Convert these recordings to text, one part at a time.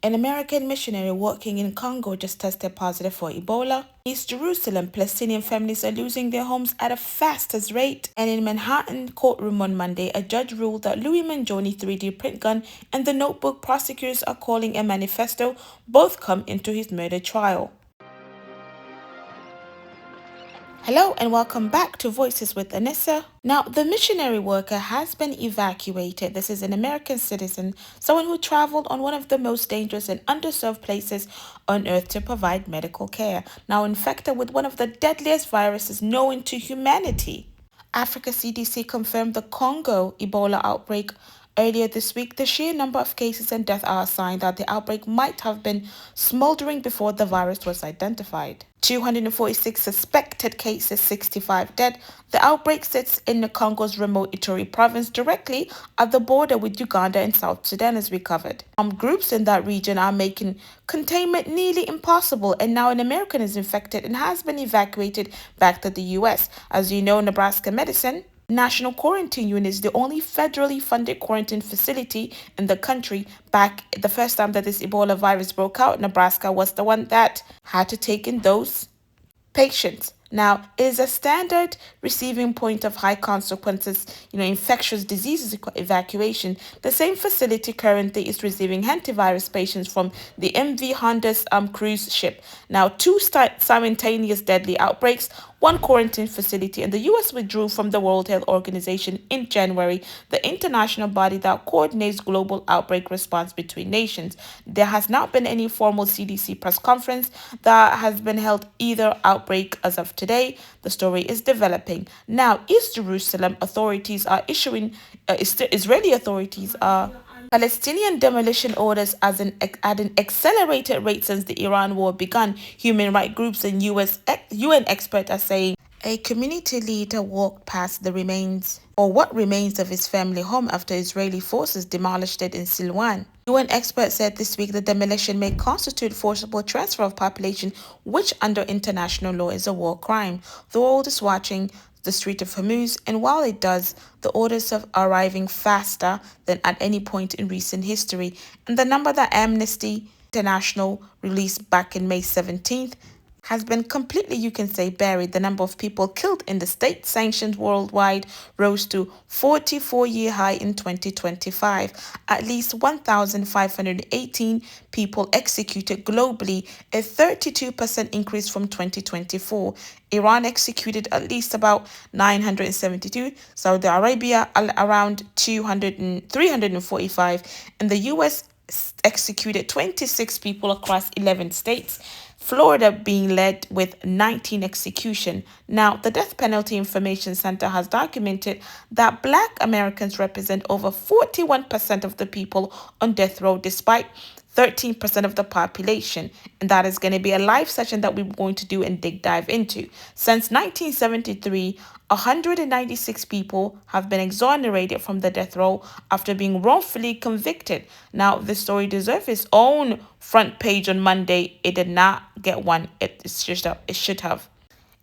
An American missionary working in Congo just tested positive for Ebola. East Jerusalem, Palestinian families are losing their homes at a fastest rate. And in Manhattan courtroom on Monday, a judge ruled that Luigi Mangione 3D print gun and the notebook prosecutors are calling a manifesto both come into his murder trial. Hello and welcome back to Voices with Anissa. Now, the missionary worker has been evacuated. This is an American citizen, someone who traveled on one of the most dangerous and underserved places on earth to provide medical care, now infected with one of the deadliest viruses known to humanity. Africa CDC confirmed the Congo Ebola outbreak earlier this week. The sheer number of cases and deaths are a sign that the outbreak might have been smoldering before the virus was identified. 246 suspected cases, 65 dead. The outbreak sits in the Congo's remote Ituri province, directly at the border with Uganda and South Sudan, as we covered. Groups in that region are making containment nearly impossible, and now an American is infected and has been evacuated back to the US. As you know, Nebraska Medicine National Quarantine Unit is the only federally funded quarantine facility in the country. Back the first time that this Ebola virus broke out, Nebraska was the one that had to take in those patients. Now, it is a standard receiving point of high consequences, infectious diseases evacuation. The same facility currently is receiving antivirus patients from the MV Honda's cruise ship. Now, two simultaneous deadly outbreaks, one quarantine facility, and the U.S. withdrew from the World Health Organization in January, the international body that coordinates global outbreak response between nations. There has not been any formal CDC press conference that has been held either outbreak as of today. The story is developing. Now, East Jerusalem authorities are issuing, Israeli authorities are Palestinian demolition orders at an accelerated rate since the Iran war began. Human rights groups and UN experts are saying a community leader walked past the remains or what remains of his family home after Israeli forces demolished it in Silwan. UN experts said this week the demolition may constitute forcible transfer of population, which under international law is a war crime. The world is watching the Strait of Hormuz, and while it does, the orders are arriving faster than at any point in recent history. And the number that Amnesty International released back in May 17th has been completely, you can say, buried. The number of people killed in the state sanctioned worldwide rose to 44-year high in 2025. At least 1,518 people executed globally, a 32% increase from 2024. Iran executed at least about 972, Saudi Arabia around 345, and the US executed 26 people across 11 states. Florida being led with 19 execution. Now, the Death Penalty Information Center has documented that Black Americans represent over 41% of the people on death row, despite 13% of the population. And that is going to be a live session that we're going to do and dive into. Since 1973, 196 people have been exonerated from the death row after being wrongfully convicted. Now, this story deserves its own front page on Monday. It did not get one. It should have.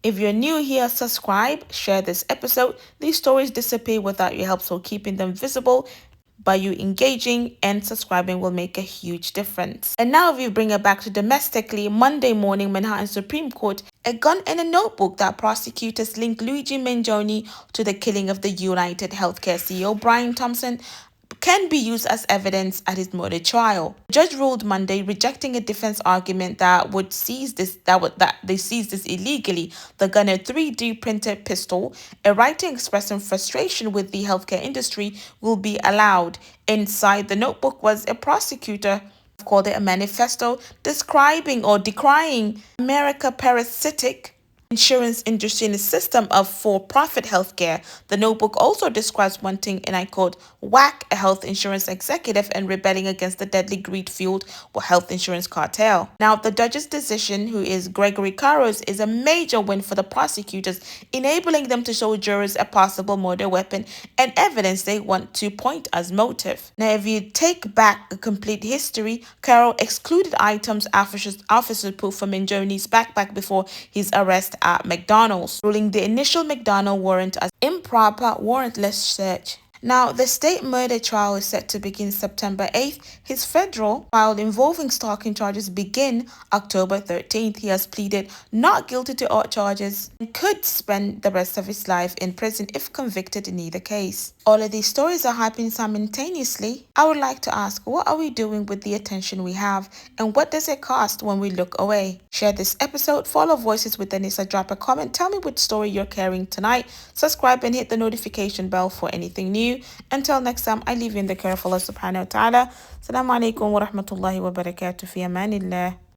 If you're new here, subscribe, share this episode. These stories disappear without your help, so keeping them visible by you engaging and subscribing will make a huge difference. And now if you bring it back to domestically, Monday morning, Manhattan Supreme Court, a gun and a notebook that prosecutors link Luigi Mangione to the killing of the United Healthcare CEO Brian Thompson can be used as evidence at his murder trial. The judge ruled Monday, rejecting a defense argument that they seized this illegally. The gun, a 3D printed pistol, a writing expressing frustration with the healthcare industry, will be allowed. Inside the notebook was a prosecutor called it a manifesto describing or decrying America parasitic insurance industry and a system of for-profit healthcare. The notebook also describes wanting, and I quote, whack a health insurance executive and rebelling against the deadly greed-fueled health insurance cartel. Now, the judge's decision, who is Gregory Carros, is a major win for the prosecutors, enabling them to show jurors a possible murder weapon and evidence they want to point as motive. Now, if you take back a complete history, Carroll excluded items officers put from Mangioni's backpack before his arrest at McDonald's, ruling the initial McDonald warrant as improper warrantless search. Now, the state murder trial is set to begin September 8th. His federal trial involving stalking charges begin October 13th. He has pleaded not guilty to all charges and could spend the rest of his life in prison if convicted in either case. All of these stories are happening simultaneously. I would like to ask, what are we doing with the attention we have, and what does it cost when we look away? Share this episode, follow Voices with Anissa, drop a comment, tell me which story you're carrying tonight, subscribe and hit the notification bell for anything new. Until next time, I leave you in the care of Allah subhanahu wa ta'ala. Assalamu alaikum wa rahmatullahi wa barakatuh. Fi amanillah.